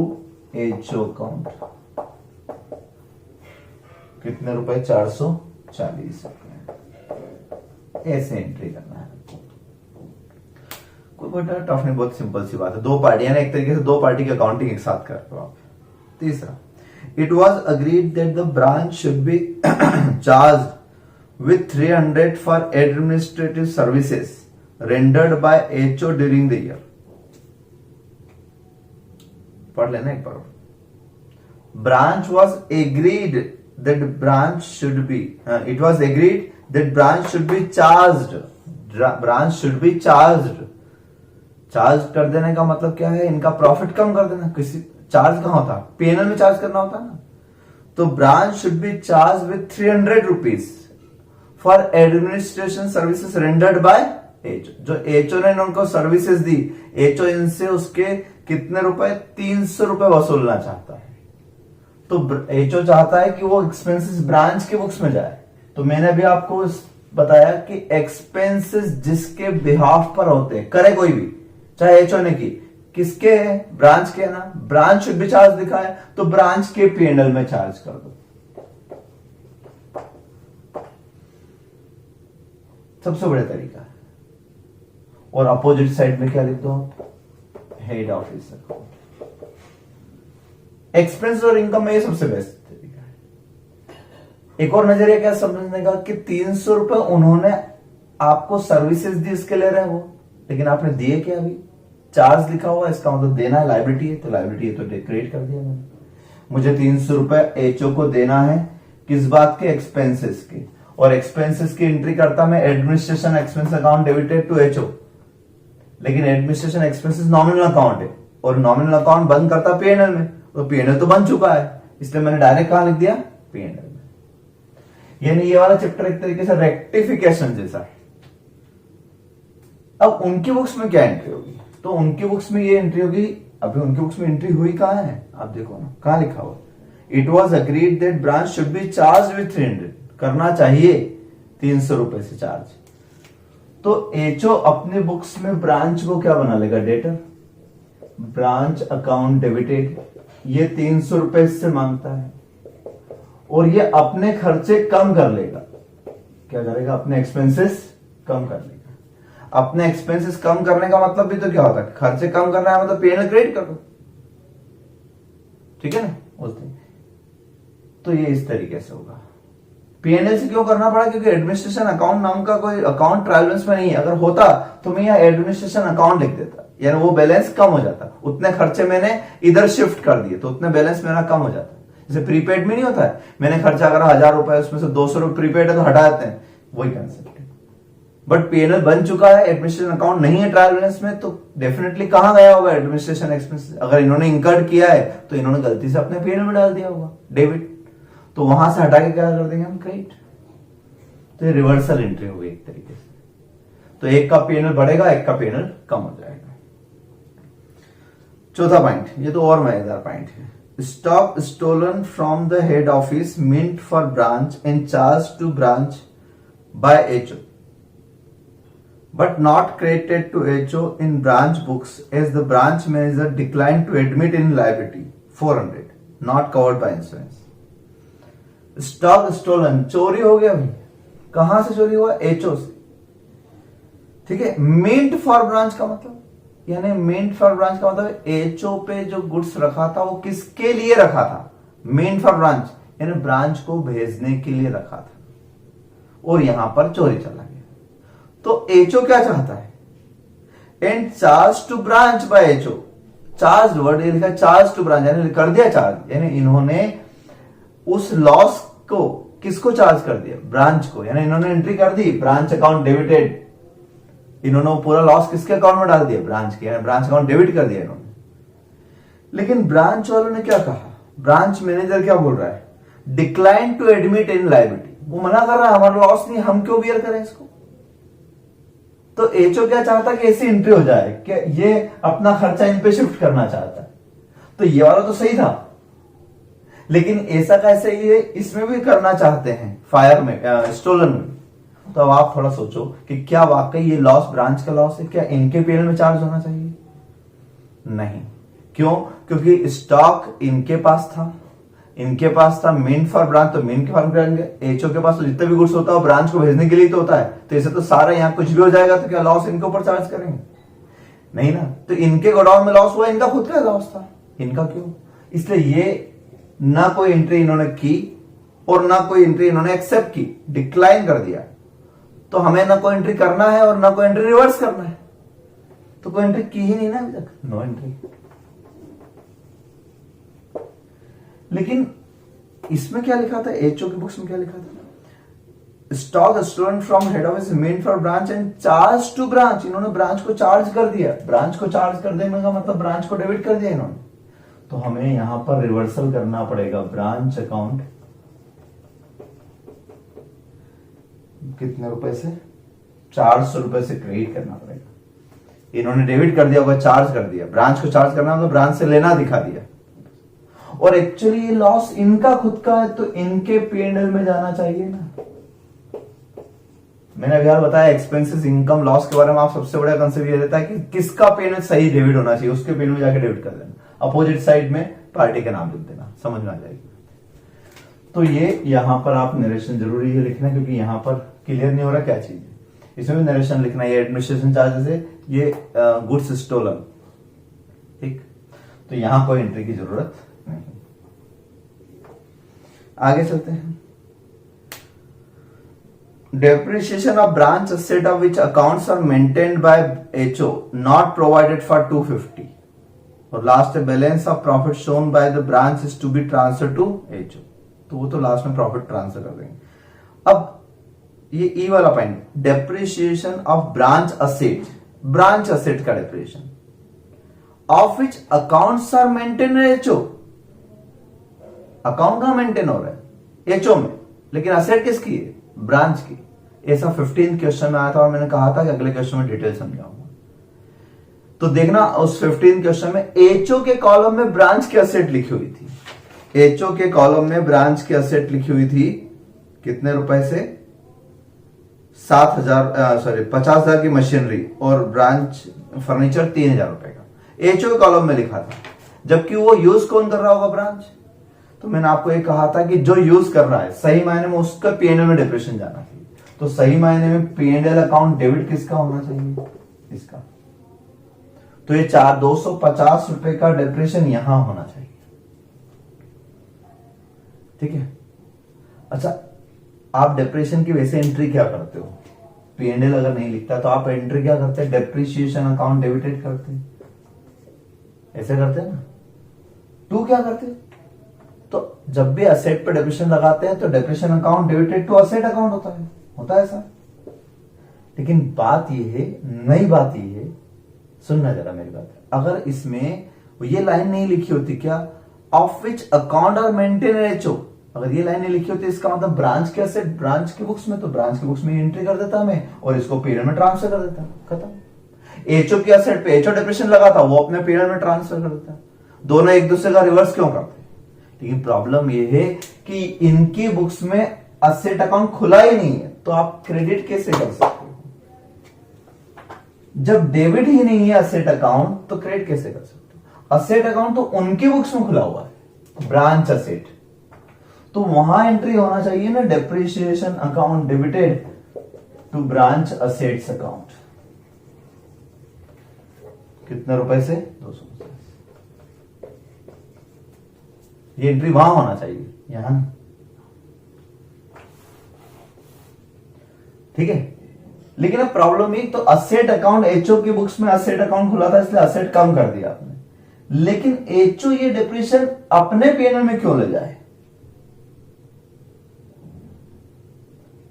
HO account, कितने रुपए, 440 रुपए, ऐसे एंट्री करना है। कोई बड़ा टफ नहीं, बहुत सिंपल सी बात है, दो पार्टियां, एक तरीके से दो पार्टी की अकाउंटिंग एक साथ कर रहे हो आप। तीसरा, it was agreed that the branch should be charged with 300 for administrative services rendered by HO during the year. पढ़ लेना एक बार। Branch was agreed that branch should be it was agreed that branch should be charged, branch should be charged charge कर देने का मतलब क्या है, इनका प्रॉफिट कम कर देना। किसी चार्ज कहां होता, पीएनएल में चार्ज करना होता ना। तो branch should be charge with 300 rupees for administration services rendered by HO. जो एचओ ने उनको सर्विसेज दी, एचओ इनसे उसके कितने रुपए, 300 रुपए वसूलना चाहता है। तो एचओ चाहता है कि वो एक्सपेंसेस ब्रांच के बुक्स में जाए। तो मैंने अभी आपको बताया कि एक्सपेंसेस जिसके बिहाफ पर होते हैं, करे कोई भी, चाहे एचओ ने की, किसके है, ब्रांच के है ना। ब्रांच शुड भी चार्ज दिखाए, तो ब्रांच के पीएनएल में चार्ज कर दो। सबसे बड़ा तरीका है। और अपोजिट साइड में क्या लिख दो, हेड ऑफिस अकाउंट। एक्सपेंस और इनकम में ये सबसे बेस्ट तरीका है। एक और नजरिया क्या समझने का कि 300 रुपए उन्होंने आपको सर्विसेज दी, इसके ले रहे हैं वो, लेकिन आपने दिए क्या, अभी चार्ज लिखा हुआ, इसका मतलब देना है, लायबिलिटी है, तो लायबिलिटी है तो क्रेडिट कर दिया मैंने। मुझे 300 रुपए एचओ को देना है, किस बात के, एक्सपेंसेस के। और एक्सपेंसेस की एंट्री करता मैं administration expense account debited to HO, लेकिन एडमिनिस्ट्रेशन एक्सपेंसेस नॉमिनल अकाउंट है और नॉमिनल अकाउंट बंद करता पीएनएल में, तो पीएनएल तो बन चुका है, इसलिए मैंने डायरेक्ट कहां लिख दिया, पीएनएल में। यानी ये वाला चैप्टर एक तरीके से रेक्टिफिकेशन जैसा है। अब उनकी बुक्स में क्या एंट्री होगी, तो उनकी बुक्स में ये एंट्री होगी। अभी उनकी बुक्स में एंट्री हुई कहां है, आप देखो ना, कहां लिखा हुआ, it was agreed that branch should be charge with 300, करना चाहिए 300 रुपए से चार्ज। तो एचओ अपने बुक्स में ब्रांच को क्या बना लेगा, डेटर, ब्रांच अकाउंट डेबिटेड, ये 300 रुपए से मांगता है, और ये अपने खर्चे कम कर लेगा। क्या करेगा, अपने एक्सपेंसेस कम कर लेगा। अपने एक्सपेंसेस कम करने का मतलब भी तो क्या होता है, खर्चे कम करना है, मतलब पीएनएल क्रेडिट कर दो, ठीक है ना, उस दिन। तो ये इस तरीके से होगा। पीएनएल से क्यों करना पड़ा, क्योंकि एडमिनिस्ट्रेशन अकाउंट नाम का कोई अकाउंट ट्रायल बैलेंस में नहीं है। अगर होता तो मैं यहाँ एडमिनिस्ट्रेशन अकाउंट लिख देता, यानी वो बैलेंस कम हो जाता, उतने खर्चे मैंने इधर शिफ्ट कर दिए, तो उतने बैलेंस मेरा कम हो जाता। जैसे प्रीपेड में नहीं होता है, मैंने खर्चा करा 1000 रुपए, उसमें से 200 रुपए प्रीपेड है तो हटा देते हैं, वही कंसेप्ट है। बट पीएनएल बन चुका है, एडमिनिस्ट्रेशन अकाउंट नहीं है ट्रायल बैलेंस में, तो डेफिनेटली कहां गया होगा एडमिनिस्ट्रेशन एक्सपेंस। अगर इन्होंने इंकर्ड किया है तो इन्होंने गलती से अपने पीएनएल में डाल दिया होगा डेबिट, तो वहां से हटा के क्या कर देंगे हम, क्रेडिट। तो ये रिवर्सल एंट्री होगी एक तरीके से। तो एक का पीएनएल बढ़ेगा, एक का पीएनएल कम हो जाएगा। चौथा पॉइंट, ये तो और मजेदार पॉइंट है, stock stolen from the head office meant for branch and charge to branch by HO but not credited to HO in branch books as the branch manager declined to admit in liability 400 not covered by insurance. Stock stolen, चोरी हो गया भाई, कहां से चोरी हुआ, एचओ से, ठीक है। मिंट फॉर ब्रांच का मतलब, यानी मिंट फॉर ब्रांच का मतलब एचओ पे जो गुड्स रखा था वो किसके लिए रखा था, मिंट फॉर ब्रांच, यानी ब्रांच को भेजने के लिए रखा था, और यहां पर चोरी चला गया। तो एचओ क्या चाहता है, and charge to branch by HO, charge word लिखा चार्ज टू ब्रांच, यानी कर दिया चार्ज, यानी इन्होंने उस लॉस को किसको चार्ज कर दिया, ब्रांच को, यानी इन्होंने एंट्री कर दी ब्रांच अकाउंट डेबिटेड, इन्होंने वो पूरा लॉस किसके अकाउंट में डाल दिया, ब्रांच के, यानी ब्रांच अकाउंट डेबिट कर दिया इन्होंने। लेकिन ब्रांच वालों ने क्या कहा, ब्रांच मैनेजर क्या बोल रहा है, decline to admit in liability, वो मना कर रहा है, हमारा लॉस नहीं, हम क्यों बियर करें इसको। तो एचओ क्या चाहता कि ऐसी एंट्री हो जाए कि ये अपना खर्चा इन पे शिफ्ट करना चाहता है। तो ये वाला तो सही था, लेकिन ऐसा कैसे ये इसमें भी करना चाहते हैं, फायर में, स्टोलन में। तो अब आप थोड़ा सोचो कि क्या वाकई ये लॉस ब्रांच का लॉस है, क्या इनके पीएनएल में चार्ज होना चाहिए, नहीं। क्यों, क्योंकि स्टॉक इनके पास था, इनके पास था मिंट फॉर ब्रांच, तो मिंट के फॉर ब्रांच, एचओ के पास तो जितना भी गुड्स होता है ब्रांच को भेजने के लिए तो होता है, तो ऐसे तो सारा यहाँ कुछ भी हो जाएगा तो क्या लॉस इनके ऊपर चार्ज करेंगे, नहीं ना। तो इनके गोडाउन में लॉस हुआ, इनका खुद का लॉस था, इनका क्यों, इसलिए ये ना कोई एंट्री इन्होंने की और ना कोई एंट्री इन्होंने एक्सेप्ट की, डिक्लाइन कर दिया। तो हमें ना कोई एंट्री करना है और ना कोई एंट्री रिवर्स करना है, तो कोई एंट्री की ही नहीं ना अभी तक, नो एंट्री। लेकिन इसमें क्या लिखा था, एचओ की बुक्स में क्या लिखा था, stock stolen from head office meant for branch and charge to branch, इन्होंने ब्रांच को चार्ज कर दिया। ब्रांच को चार्ज कर देने का मतलब ब्रांच को डेबिट कर दिया इन्होंने, तो हमें यहां पर रिवर्सल करना पड़ेगा। ब्रांच अकाउंट कितने रुपए से, 400 रुपए से क्रेडिट करना पड़ेगा। इन्होंने डेबिट कर दिया होगा, चार्ज कर दिया। ब्रांच को चार्ज करना मतलब ब्रांच से लेना दिखा दिया, और एक्चुअली ये लॉस इनका खुद का है तो इनके पीएनएल में जाना चाहिए ना। मैंने अभी यार बताया एक्सपेंसेस इनकम लॉस के बारे में, आप सबसे बड़ा कंसेप्ट ये रहता है कि किसका पीएनएल सही डेबिट होना चाहिए, उसके पीएनएल में जाके डेबिट कर देना, अपोजिट साइड में पार्टी का नाम लिख देना, समझ में आ जाएगी। तो ये यहां पर आप नरेशन जरूरी है लिखना, क्योंकि यहां पर क्लियर नहीं हो रहा क्या चीज है, इसमें नरेशन लिखना। ये एडमिनिस्ट्रेशन चार्जेस है, ये गुड्स स्टोलन, ठीक। तो यहां कोई एंट्री की जरूरत नहीं। आगे चलते हैं। Depreciation of branch asset of which accounts are maintained by HO not provided for 250, और last balance of profit shown by the branch is to be transfer to HO, तो वो तो लास्ट में प्रॉफिट ट्रांसफर कर देंगे। अब ये ई वाला point, depreciation of branch asset, branch asset का depreciation of which accounts are maintain HO, account का मेंटेन हो रहा है एचओ में, लेकिन असेट किसकी है, ब्रांच की। ऐसा 15 क्वेश्चन में आया था, और मैंने कहा था कि अगले क्वेश्चन में डिटेल समझाऊंगा। तो देखना उस 15 क्वेश्चन में एचओ के कॉलम में ब्रांच की असेट लिखी हुई थी। एचओ के कॉलम में ब्रांच की असेट लिखी हुई थी कितने रुपए से, 50,000 की मशीनरी और ब्रांच फर्नीचर 3,000 रुपए का एचओ के कॉलम में लिखा था, जबकि वो यूज कौन कर रहा होगा, ब्रांच। तो मैंने आपको ये कहा था कि जो यूज कर रहा है सही मायने में उसका पीएनएल में डेप्रिसिएशन जाना चाहिए, तो सही मायने में पीएनएल अकाउंट डेबिट किसका होना चाहिए, इसका। तो ये 250 रुपए का डेप्रिसिएशन यहां होना चाहिए, ठीक है। अच्छा, आप डेप्रिसिएशन की वैसे एंट्री क्या करते हो, पीएनएल अगर नहीं लिखता तो आप एंट्री क्या करते हैं, डेप्रिसिएशन अकाउंट डेबिटेड करते हैं, ऐसे करते हैं ना। टू क्या करते हैं, तो जब भी असेट पे डेप्रिसिएशन लगाते हैं तो depreciation account debited to asset account होता है ऐसा। लेकिन बात यह है, नई बात यह है, सुनना जरा मेरी बात, अगर इसमें ये लाइन नहीं लिखी होती क्या, of which account are maintain HO, अगर ये लाइन नहीं लिखी होती इसका मतलब ब्रांच के असेट ब्रांच की बुक्स में, तो ब्रांच की बुक्स में एंट्री कर देता मैं और इसको पीरियड में ट्रांसफर कर देता, खत्म। एचओ की असेट पे एचओ डेप्रिसिएशन लगा था, वो अपने पीरियड में ट्रांसफर कर देता। दोनों एक दूसरे का रिवर्स क्यों करते, लेकिन प्रॉब्लम ये है कि इनकी बुक्स में असेट अकाउंट खुला ही नहीं है, तो आप क्रेडिट कैसे कर सकते हो, जब डेबिट ही नहीं है असेट अकाउंट तो क्रेडिट कैसे कर सकते हो। असेट अकाउंट तो उनकी बुक्स में खुला हुआ है, ब्रांच असेट, तो वहां एंट्री होना चाहिए ना, depreciation account debited to branch assets account, कितने रुपए से, 250। ये एंट्री वहां होना चाहिए, यहां, ठीक है। लेकिन अब प्रॉब्लम ये, तो असेट अकाउंट एचओ की बुक्स में असेट अकाउंट खुला था इसलिए असेट कम कर दिया आपने, लेकिन एचओ ये डेप्रिसिएशन अपने पीएनएल में क्यों ले जाए।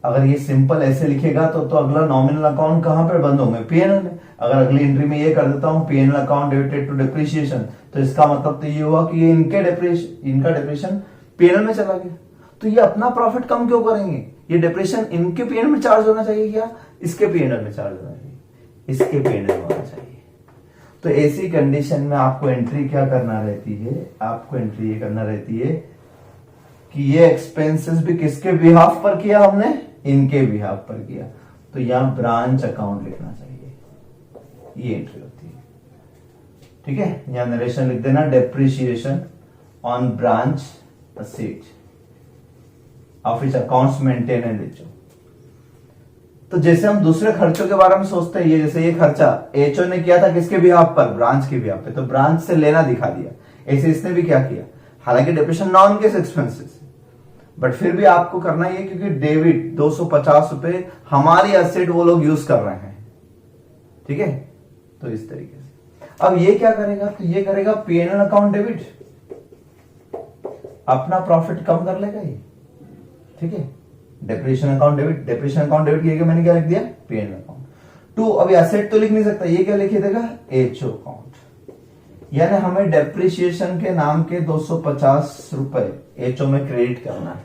अगर ये सिंपल ऐसे लिखेगा तो अगला नॉमिनल अकाउंट कहां पर बंद होंगे, पीएनएल में। अगर अगली एंट्री में ये कर देता हूं PNL account debited to depreciation, तो इसका मतलब तो ये हुआ कि ये इनका डेप्रिसिएशन पीएनएल में चला गया, तो ये अपना प्रॉफिट कम क्यों करेंगे, ये डेप्रिसिएशन इनके पीएनएल में चार्ज होना चाहिए या इसके पीएनएल में चार्ज होना चाहिए, इसके पीएनएल में होना चाहिए। तो ऐसी कंडीशन में आपको एंट्री क्या करना रहती है, आपको एंट्री ये करना रहती है कि ये एक्सपेंसेस भी किसके बिहाफ पर किया हमने, इनके बिहाफ पर किया, तो यहां ब्रांच अकाउंट लिखना चाहिए, ये एंट्री होती है, ठीक है। यहां नरेशन लिख देना, depreciation on branch asset of which accounts maintain and HO. तो जैसे हम दूसरे खर्चों के बारे में सोचते हैं, ये जैसे ये खर्चा एचओ ने किया था किसके बिहाफ पर, ब्रांच के बिहाफ पे, तो ब्रांच से लेना दिखा दिया, ऐसे इसने भी क्या किया, हालांकि depreciation non cash expenses, but फिर भी आपको करना ही है क्योंकि डेबिट 250 रुपए हमारी असेट वो लोग यूज कर रहे हैं, ठीक है। तो इस तरीके से अब ये क्या करेगा, तो ये करेगा पीएनएल अकाउंट डेबिट, अपना प्रॉफिट कम कर लेगा ये, ठीक है। Depreciation account debit, depreciation account debit किया, मैंने क्या लिख दिया, P&L अकाउंट। 2 अभी एसेट तो लिख नहीं सकता, ये क्या लिखे देगा, एचओ अकाउंट। यानी हमें डेप्रिसिएशन के नाम के 250 रुपए एचओ में क्रेडिट करना है,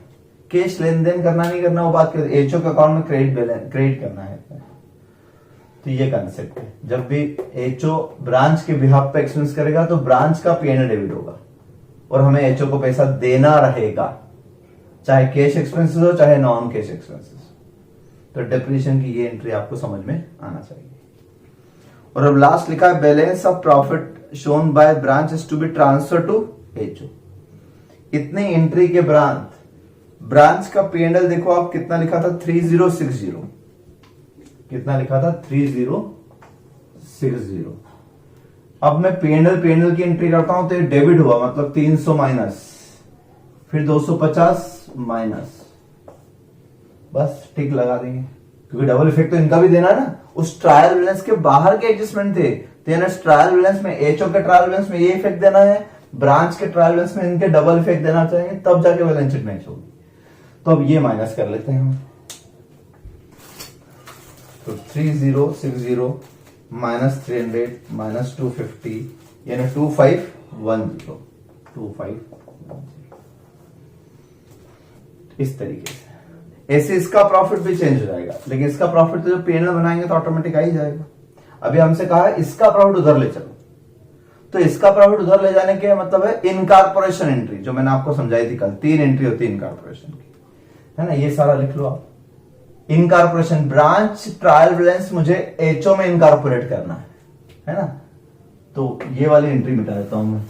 कैश लेन देन करना नहीं करना वो बात कर, एचओ के अकाउंट में क्रेडिट करना है। तो ये कंसेप्ट है, जब भी एचओ ब्रांच के बिहाफ पे एक्सपेंस करेगा तो ब्रांच का P&L डेबिट होगा और हमें एचओ को पैसा देना रहेगा, चाहे कैश एक्सपेंसेस हो चाहे नॉन कैश एक्सपेंसेस। तो डेप्रिसिएशन की ये एंट्री आपको समझ में आना चाहिए। और अब लास्ट लिखा है balance of profit shown by branch is to be transfer to HO. इतनी एंट्री के ब्रांच का P&L देखो आप कितना लिखा था, 3060, कितना लिखा था, 3060। अब मैं P&L की एंट्री करता हूं तो ये डेबिट हुआ, मतलब 300 माइनस, फिर 250 माइनस, बस टिक लगा देंगे, क्योंकि डबल इफेक्ट तो इनका भी देना है ना। उस ट्रायल बैलेंस के बाहर के एडजस्टमेंट थे, ट्रायल बैलेंस में एचओ के ट्रायल बैलेंस में ये इफेक्ट देना है, ब्रांच के ट्रायल बैलेंस में इनके डबल इफेक्ट देना चाहिए, तब जाके बैलेंस शीट मैच होगी। तो अब ये माइनस कर लेते हैं हम। तो 3060 माइनस 300 माइनस 250 यानी 2510 इस तरीके से। ऐसे इसका प्रॉफिट भी चेंज हो जाएगा, लेकिन इसका प्रॉफिट तो जब P&L बनाएंगे तो ऑटोमेटिक आ ही जाएगा। अभी हमसे कहा है इसका प्रॉफिट उधर ले चलो, तो इसका प्रॉफिट उधर ले जाने के मतलब है इनकॉर्पोरेशन एंट्री, जो मैंने आपको समझाई थी कल, 3 एंट्री होती है इनकॉर्पोरेशन की, है ना। ये सारा लिख लो आप। इनकॉर्पोरेशन ब्रांच ट्रायल बैलेंस मुझे एचओ में इनकॉर्पोरेट करना है ना। तो ये वाली एंट्री मिटा देता हूं मैं।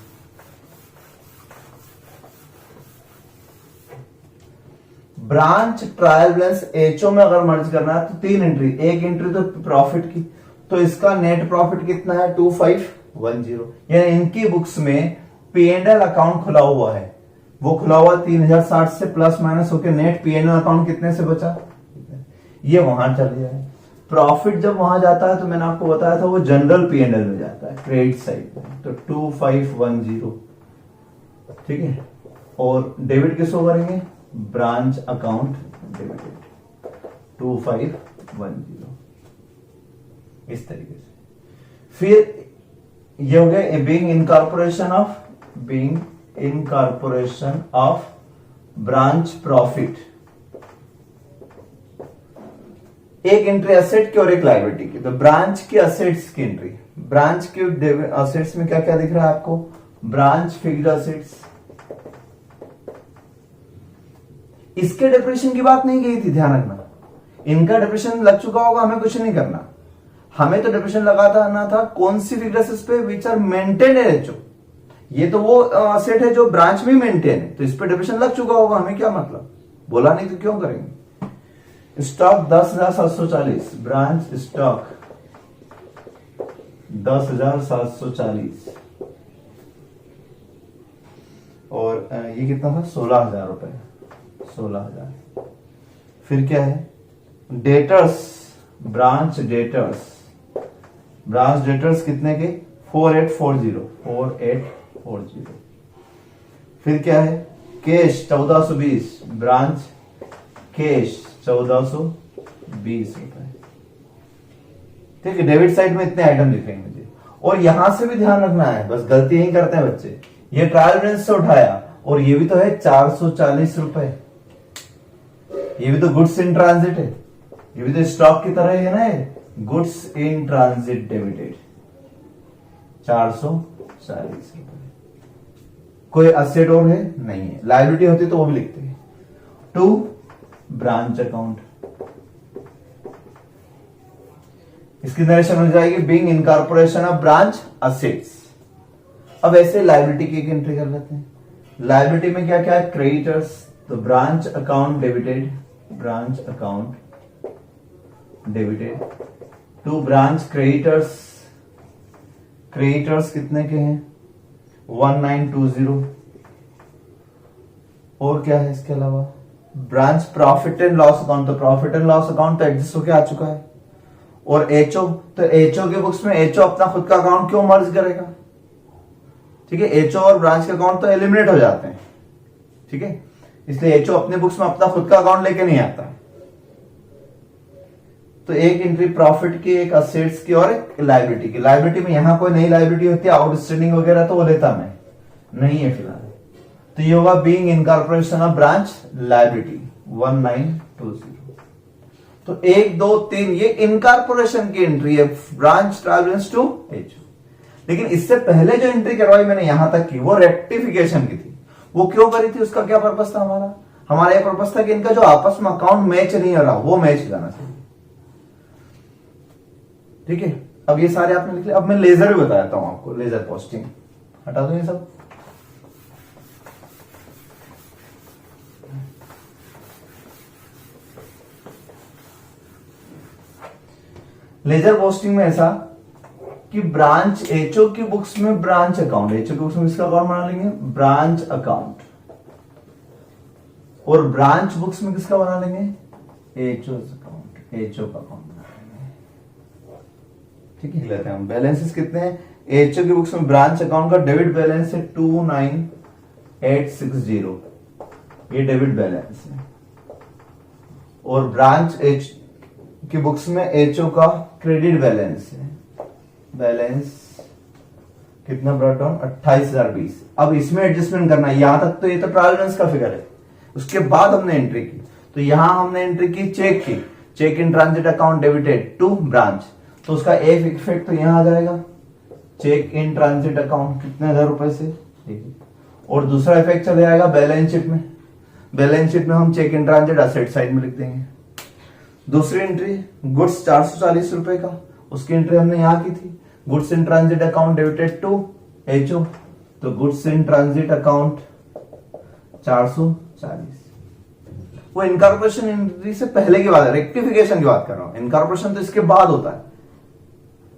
ब्रांच ट्रायल बैलेंस एचओ में अगर मर्ज करना है तो 3 एंट्री, एक एंट्री तो प्रॉफिट की, तो इसका नेट प्रॉफिट कितना है, 2510। यानी इनकी बुक्स में P&L अकाउंट खुला हुआ है, वो खुला हुआ 3060 से प्लस माइनस होकर नेट P&L अकाउंट कितने से बचा, ये वहां चल जाए। प्रॉफिट जब वहां जाता है तो मैंने आपको बताया था वो जनरल P&L में जाता है, क्रेडिट साइड में, तो 2510, ठीक है। और डेबिट किसको करेंगे, ब्रांच अकाउंट डेबिटेड 2510, इस तरीके से। फिर ये हो गया being incorporation of branch profit. एक एंट्री एसेट की और एक लायबिलिटी की, तो ब्रांच की असेट्स की एंट्री। ब्रांच के असेट्स में क्या क्या दिख रहा है आपको, ब्रांच फिक्स्ड असेट्स। इसके डेप्रिसिएशन की बात नहीं की थी, ध्यान रखना। इनका डेप्रिसिएशन लग चुका होगा, हमें कुछ नहीं करना, हमें तो डेप्रिसिएशन लगाना था कौन सी फिक्स्ड असेट्स पे, विच आर मेंटेन एचओ। ये तो वो असेट है जो ब्रांच में मेंटेन है, तो इस पे डेप्रिसिएशन लग चुका होगा, हमें क्या मतलब, बोला नहीं तो क्यों करेंगे। स्टॉक 10,740, ब्रांच स्टॉक 10,740, और ये कितना था, 16,000 रुपए, 16,000। फिर क्या है, डेटर्स, ब्रांच डेटर्स कितने के, 4840। फिर क्या है, कैश 1420, ब्रांच कैश 1420 रुपए, ठीक है। डेबिट साइड में इतने आइटम दिखेंगे मुझे, और यहां से भी ध्यान रखना है, बस गलती यही करते हैं बच्चे, ये ट्रायल बैलेंस से उठाया और ये भी तो है 440 रुपए, ये भी तो गुड्स इन ट्रांजिट है, ये भी तो स्टॉक की तरह है ना, गुड्स इन ट्रांजिट डेबिटेड 440 रुपए। कोई असेट और है नहीं है, लायबिलिटी होती तो वो भी लिखते हैं। 2 ब्रांच अकाउंट, इसकी नरेशन हो जाएगी being incorporation of branch assets. अब ऐसे लायबिलिटी की एक एंट्री कर लेते हैं। लायबिलिटी में क्या क्या है, क्रेडिटर्स, तो branch account debited, branch account debited. 2 branch creditors, creditors कितने के हैं, 1920। और क्या है इसके अलावा, branch profit and loss account, तो प्रॉफिट एंड लॉस अकाउंट तो एडजस्ट होके आ चुका है। और एचओ, तो एचओ के बुक्स में एचओ अपना खुद का अकाउंट क्यों मर्ज करेगा, ठीक है। एचओ और ब्रांच के अकाउंट तो एलिमिनेट हो जाते हैं, ठीक है। इसलिए एचओ अपने बुक्स में अपना खुद का अकाउंट लेके नहीं आता। तो एक एंट्री प्रॉफिट की, एक असेट्स की और एक लायबिलिटी की। लायबिलिटी में यहां कोई नई लायबिलिटी होती है आउटस्टैंडिंग वगैरह तो वो लेता मैं नहीं है फिलहाल। तो ये होगा being incorporation of branch liability 1920। तो 1 2 3 ये इनकॉर्पोरेशन की एंट्री है, branch trial balance to HO. लेकिन इससे पहले जो एंट्री करवाई मैंने यहां तक की वो रेक्टिफिकेशन की थी। वो क्यों करी थी, उसका क्या पर्पस था हमारा ये पर्पस था कि इनका जो आपस में अकाउंट मैच नहीं हो रहा वो मैच हो जाना चाहिए। ठीक है, अब ये सारे आपने लिख लिया। अब मैं लेजर भी बताता हूं आपको, लेजर पोस्टिंग हटा दो ये सब। लेजर पोस्टिंग में ऐसा कि ब्रांच एचओ की बुक्स में ब्रांच अकाउंट, एचओ की बुक्स में इसका अकाउंट बना लेंगे ब्रांच अकाउंट, और ब्रांच बुक्स में किसका बना लेंगे एचओ अकाउंट, एचओ का अकाउंट बना लेंगे। ठीक है, लेते हैं हम बैलेंसेस कितने हैं। एचओ की बुक्स में ब्रांच अकाउंट का डेबिट बैलेंस है 29860, ये डेबिट बैलेंस है। और ब्रांच एच की बुक्स में एचओ का क्रेडिट बैलेंस है, बैलेंस कितना ब्रॉट डाउन 28,020। अब इसमें एडजस्टमेंट करना है, यहां तक तो ये तो ट्रायल बैलेंस का फिगर है। उसके बाद हमने एंट्री की, तो यहां हमने एंट्री की चेक की, cheque in transit account debited to branch, तो उसका एक इफेक्ट तो यहां आ जाएगा, चेक इन ट्रांजिट अकाउंट कितने 1000 रुपए से, ठीक है। और दूसरा इफेक्ट चले आएगा बैलेंस शीट में, बैलेंस शीट में हम cheque in transit asset side में लिख देंगे। दूसरी एंट्री गुड्स 440 रुपए का, उसकी एंट्री हमने यहां की थी, goods in transit account debited to HO, तो गुड्स इन ट्रांजिट अकाउंट 440। वो इनकॉर्पोरेशन एंट्री से पहले की बात है, रेक्टिफिकेशन की बात कर रहा हूं। इनकॉर्पोरेशन तो इसके बाद होता है,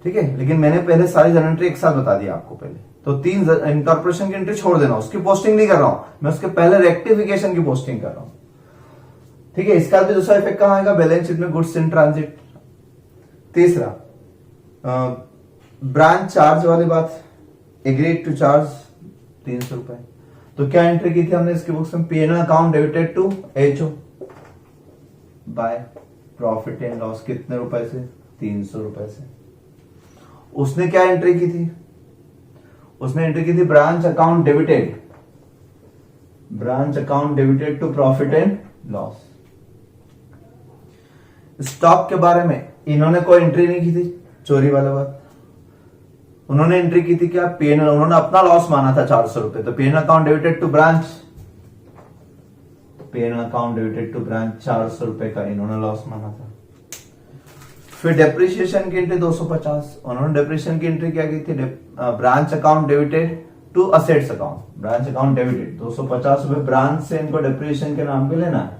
ठीक है, लेकिन मैंने पहले सारी जर्नल एंट्री एक साथ बता दिया आपको पहले। तो 3 इनकॉर्पोरेशन की एंट्री छोड़ देना, उसकी पोस्टिंग नहीं कर रहा हूं मैं, उसके पहले रेक्टिफिकेशन की पोस्टिंग कर रहा हूं। ठीक है, इसका भी दूसरा इफेक्ट कहां आएगा, बैलेंस शीट में गुड्स इन ट्रांजिट। तीसरा ब्रांच चार्ज वाली बात, एग्रीड टू चार्ज 300 रुपए, तो क्या एंट्री की थी हमने इसकी बुक्स में, PNL account debited to HO by profit and loss कितने रुपए से 300 रुपए से। उसने क्या एंट्री की थी, उसने एंट्री की थी branch account debited, branch account debited to profit and loss. Stock के बारे में इन्होंने कोई एंट्री नहीं की थी, चोरी वाला बात। उन्होंने एंट्री की थी क्या, पीएनएल, उन्होंने अपना लॉस माना था 400 रुपए, तो PNL account debited to branch, PNL account debited to branch 400 रुपए का इन्होंने लॉस माना था। फिर डेप्रिसिएशन की एंट्री 250, उन्होंने डेप्रिसिएशन की एंट्री क्या की थी, branch account debited to assets account, branch account debited 250 रुपए ब्रांच से इनको डेप्रिसिएशन के नाम पे लेना है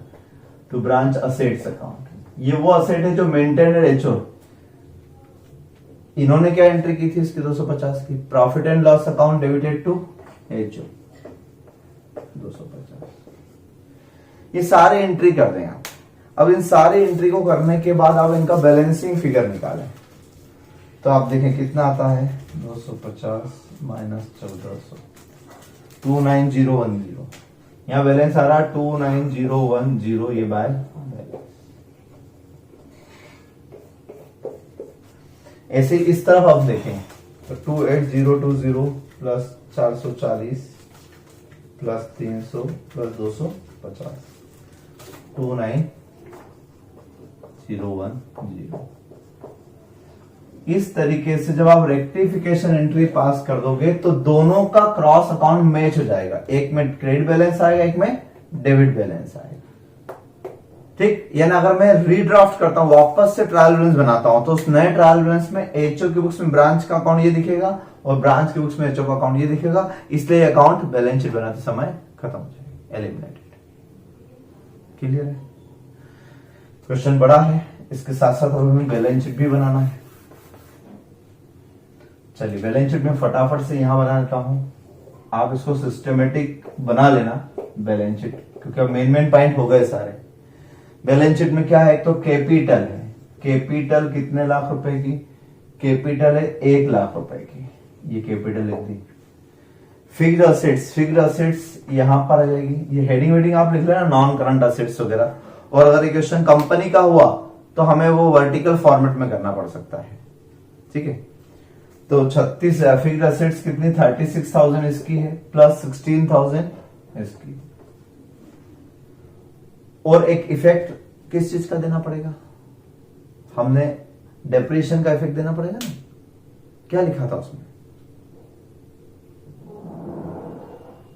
टू ब्रांच असेट्स अकाउंट। ये वो असेट है जो मेंटेन्ड एचओ, इन्होंने क्या एंट्री की थी इसकी 250 की, profit and loss account debited to HO 250। ये सारे एंट्री कर दें आप। अब इन सारी एंट्री को करने के बाद आप इनका बैलेंसिंग फिगर निकालें, तो आप देखें कितना आता है 250 माइनस 1400, 29010। यहां बैलेंस आ रहा है 29010, ये बाय बैलेंस। ऐसे इस तरफ आप देखें तो 28020 प्लस 440 प्लस 300 प्लस 250, 29010। इस तरीके से जब आप रेक्टिफिकेशन एंट्री पास कर दोगे तो दोनों का क्रॉस अकाउंट मैच हो जाएगा, एक में क्रेडिट बैलेंस आएगा, एक में डेबिट बैलेंस आएगा। ठीक, यानी अगर मैं रीड्राफ्ट करता हूं, वापस से ट्रायल बैलेंस बनाता हूं, तो उस नए ट्रायल बैलेंस में एचओ की बुक्स में ब्रांच का अकाउंट ये दिखेगा और ब्रांच की बुक्स में एचओ का अकाउंट ये दिखेगा, इसलिए अकाउंट बैलेंस शीट बनाते समय खत्म हो जाएगा, एलिमिनेटेड। क्लियर है? क्वेश्चन बड़ा है, इसके साथ साथ हमें बैलेंस शीट भी बनाना है। चलिए बैलेंस शीट में फटाफट से यहां बना लेता हूं, आप इसको सिस्टमेटिक बना लेना बैलेंस शीट, क्योंकि अब मेन पॉइंट हो गए सारे। बैलेंस शीट में क्या है, एक तो कैपिटल है, कैपिटल कितने लाख रुपए की, कैपिटल है 1 लाख रुपए की, ये कैपिटल लिख दी। फिक्स्ड असेट्स यहां पर आ जाएगी, ये हेडिंग वेडिंग आप लिख लेना, नॉन करंट असेट्स वगैरह। और अगर ये क्वेश्चन कंपनी का हुआ तो हमें वो वर्टिकल फॉर्मेट में करना पड़ सकता है, ठीक है। तो 36 फिक्स्ड असेट्स कितनी, 36,000 इसकी है, प्लस 16,000 इसकी। और एक इफेक्ट किस चीज का देना पड़ेगा, हमने डेप्रिसिएशन का इफेक्ट देना पड़ेगा ना। क्या लिखा था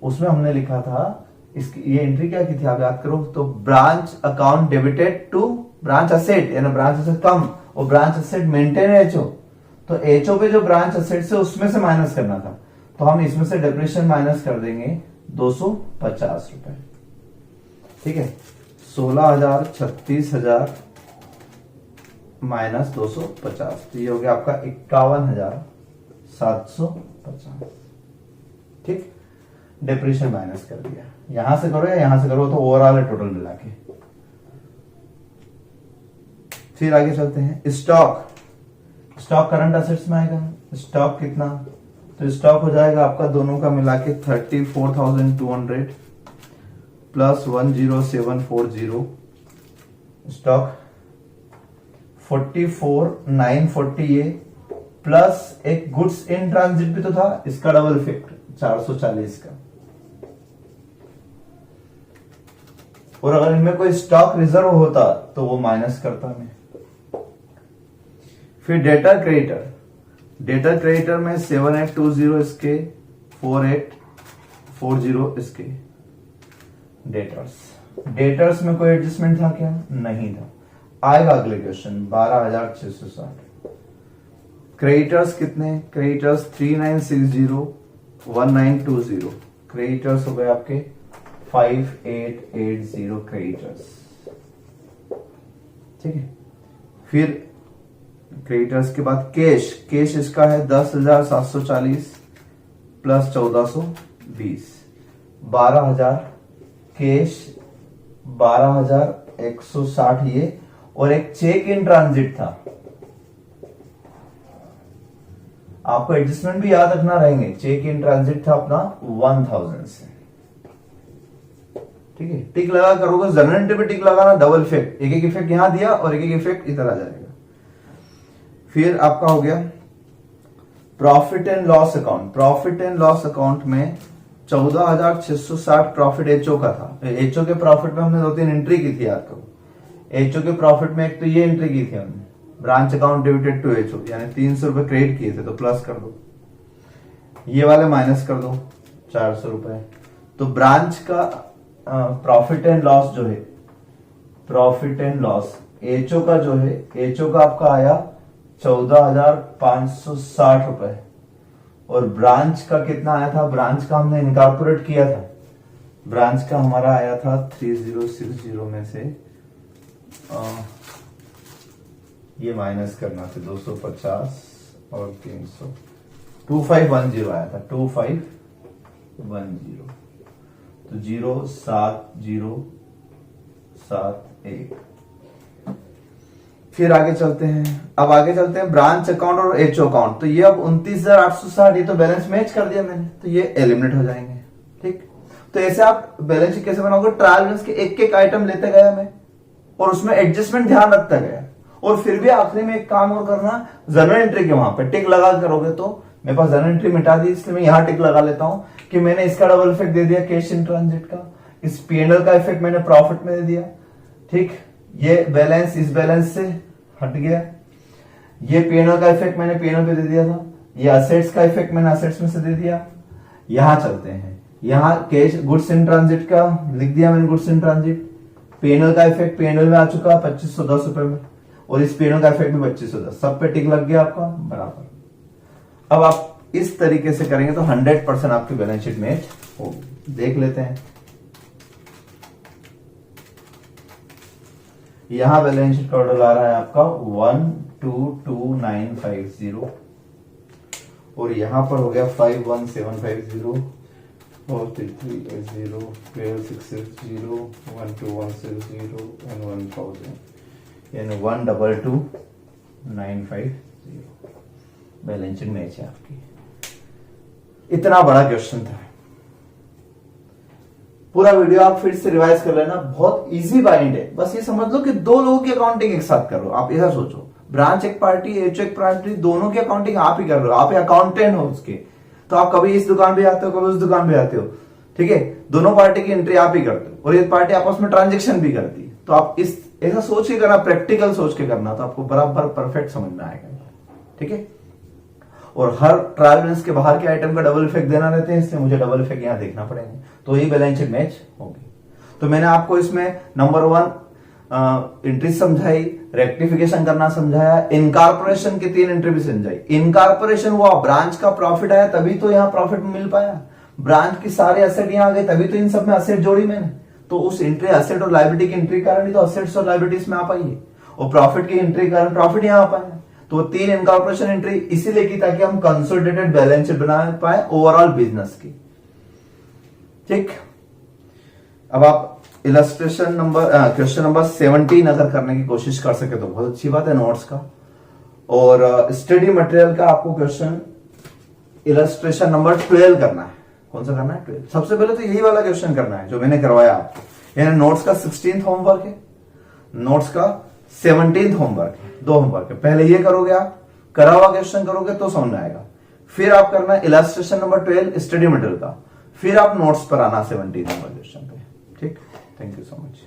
उसमें हमने लिखा था, इसकी ये एंट्री क्या की थी आप याद करो तो, branch account debited to branch asset, यानी ब्रांच असेट कम और ब्रांच असेट मेंटेन एचओ। तो एचओ पे जो ब्रांच असेट से उसमें से माइनस करना था, तो हम इसमें से डेप्रिसिएशन माइनस कर देंगे 250 रुपए, ठीक है। 16,000 36,000 माइनस 250, तो ये हो गया आपका 51,750, ठीक। डेप्रिसिएशन माइनस कर दिया, यहां से करो या यहां से करो तो ओवरऑल है टोटल मिला के। फिर आगे चलते हैं, स्टॉक करंट असेट्स में आएगा। स्टॉक कितना, तो स्टॉक हो जाएगा आपका दोनों का मिला के 34,200 प्लस 10740, स्टॉक 44,940 ये, प्लस एक गुड्स इन ट्रांजिट भी तो था, इसका डबल इफेक्ट 440 का। और अगर इनमें कोई स्टॉक रिजर्व होता तो वो माइनस करता मैं। फिर डेटर क्रेडिटर में 7820 इसके, 4840 इसके। डेटर्स में कोई एडजस्टमेंट था क्या, नहीं था। आएगा अगले क्वेश्चन 12,660। क्रेडिटर्स कितने, क्रेडिटर्स 3960 1920, क्रेडिटर्स हो गए आपके 5880 क्रेडिटर्स, ठीक है। फिर क्रेडिटर्स के बाद कैश इसका है 10,740 प्लस 1420, 12,000 कैश, 12,160 ये, और एक चेक इन ट्रांजिट था। आपको एडजस्टमेंट भी याद रखना रहेंगे, चेक इन ट्रांजिट था अपना 1,000 से, ठीक है। टिक लगा करोगे, जनरल एंट्री पे टिक लगाना, डबल इफेक्ट, एक इफेक्ट यहां दिया और एक इफेक्ट इधर आ जाएगा। फिर आपका हो गया प्रॉफिट एंड लॉस अकाउंट में 14,660 प्रॉफिट एचओ का था। एचओ के प्रॉफिट में हमने 2-3 एंट्री की थी, याद करो। एचओ के प्रॉफिट में एक तो ये एंट्री की थी हमने, branch account debited to HO, यानी 300 रुपए क्रेडिट किए थे, तो प्लस कर दो, ये वाले माइनस कर दो 400 रुपए। तो ब्रांच का प्रॉफिट एंड लॉस जो है, प्रॉफिट एंड लॉस एचओ का जो है, एचओ का आपका आया 14,560 रुपए, और ब्रांच का कितना आया था, ब्रांच का हमने इनकॉर्पोरेट किया था, ब्रांच का हमारा आया था 3060 में से ये माइनस करना था 250 और 300, 2510 आया था, 2510, तो 07071। फिर आगे चलते हैं, अब आगे चलते हैं ब्रांच अकाउंट और एचओ अकाउंट। तो ये अब 29,860, ये तो बैलेंस मैच कर दिया मैंने, तो ये एलिमिनेट हो जाएंगे, ठीक। तो ऐसे आप बैलेंस शीट कैसे बनाओगे, ट्रायल बैलेंस के एक आइटम लेते गया मैं और उसमें एडजस्टमेंट ध्यान रखता गया, और फिर भी आखिरी में एक काम और करना, जनरल एंट्री के वहां पे टिक लगा करोगे तो, मेरे पास जनरल एंट्री मिटा दी इसलिए मैं यहां टिक लगा लेता हूं कि मैंने इसका डबल इफेक्ट दे दिया कैश इन ट्रांजिट का, इस पीएनएल का इफेक्ट मैंने प्रॉफिट में दे दिया, ठीक। ये बैलेंस इस बैलेंस से हट गया, ये पीएनएल का इफेक्ट मैंने पीएनएल पे दे दिया था, ये असेट्स का इफेक्ट मैंने असेट्स में से दे दिया। यहां चलते हैं, यहां कैश गुड्स इन ट्रांजिट का लिख दिया मैंने, गुड्स इन ट्रांजिट, पीएनएल का इफेक्ट पीएनएल में आ चुका 2510 रुपए में, और इस पीएनएल का इफेक्ट भी 2510, सब पे टिक लग गया आपका बराबर। अब आप इस तरीके से करेंगे तो 100% आपकी बैलेंस शीट मैच होगी। देख लेते हैं, यहां बैलेंस शीट का ऑर्डर आ रहा है आपका 122950, और यहां पर हो गया 51750, 4380, 12660, 12160 एंड 1000, यानी 122,950 बैलेंस शीट मैच है आपकी। इतना बड़ा क्वेश्चन था। पूरा वीडियो आप फिर से रिवाइज कर लेना, बहुत इजी बाइंड है। बस ये समझ लो कि दो लोगों की अकाउंटिंग एक साथ कर रहे हो, आप ऐसा सोचो, ब्रांच एक पार्टी, एच एक पार्टी, दोनों की अकाउंटिंग आप ही कर रहे हो, आप अकाउंटेंट हो उसके। तो आप कभी इस दुकान पे आते हो, कभी उस दुकान पे आते हो, ठीक है, दोनों पार्टी की एंट्री आप ही करते हो और एक पार्टी आपस में ट्रांजेक्शन भी करती है। तो आप इस ऐसा सोच के करना, प्रैक्टिकल सोच के करना, तो आपको बराबर परफेक्ट समझ में आएगा, ठीक है। और हर ट्रायल बैलेंस के बाहर के आइटम का डबल इफेक्ट देना रहते हैं, इसलिए मुझे डबल इफेक्ट यहां देखना पड़ेगा, तो ये बैलेंस शीट मैच होगी। तो मैंने आपको इसमें नंबर 1 एंट्री समझाई, रेक्टिफिकेशन करना समझाया, इनकॉर्पोरेशन की 3 एंट्री भी समझाई। इनकॉर्पोरेशन हुआ, ब्रांच का प्रॉफिट आया तभी तो यहाँ प्रॉफिट मिल पाया, ब्रांच की सारे एसेट यहाँ आ गए तभी तो इन सब में एसेट जोड़ी मैंने, तो उस एंट्री एसेट और लायबिलिटी की एंट्री कारण ही तो एसेट्स और लायबिलिटीज में आ पाई है, और प्रॉफिट की एंट्री कारण प्रॉफिट यहाँ आ पाया। तो 3 इनकॉर्पोरेशन एंट्री इसीलिए की ताकि हम कंसोलिडेटेड बैलेंस शीट बना पाए ओवरऑल बिजनेस की, ठीक। अब आप इलस्ट्रेशन नंबर क्वेश्चन नंबर 17 अगर करने की कोशिश कर सके तो बहुत अच्छी बात है नोट्स का। और स्टडी मटेरियल का आपको क्वेश्चन इलस्ट्रेशन नंबर 12 करना है। कौन सा करना है? 12। सबसे पहले तो यही वाला क्वेश्चन करना है जो मैंने करवाया आपको, यानी नोट्स का 16th होमवर्क है, नोट्स का 17th होमवर्क है, 2 होमवर्क है। पहले ये करोगे आप, करा हुआ क्वेश्चन करोगे तो समझ में आएगा, फिर आप करना इलस्ट्रेशन नंबर 12 स्टडी मटेरियल का, फिर आप नोट्स पर आना 17 नंबर क्वेश्चन पे, ठीक। Thank you so much.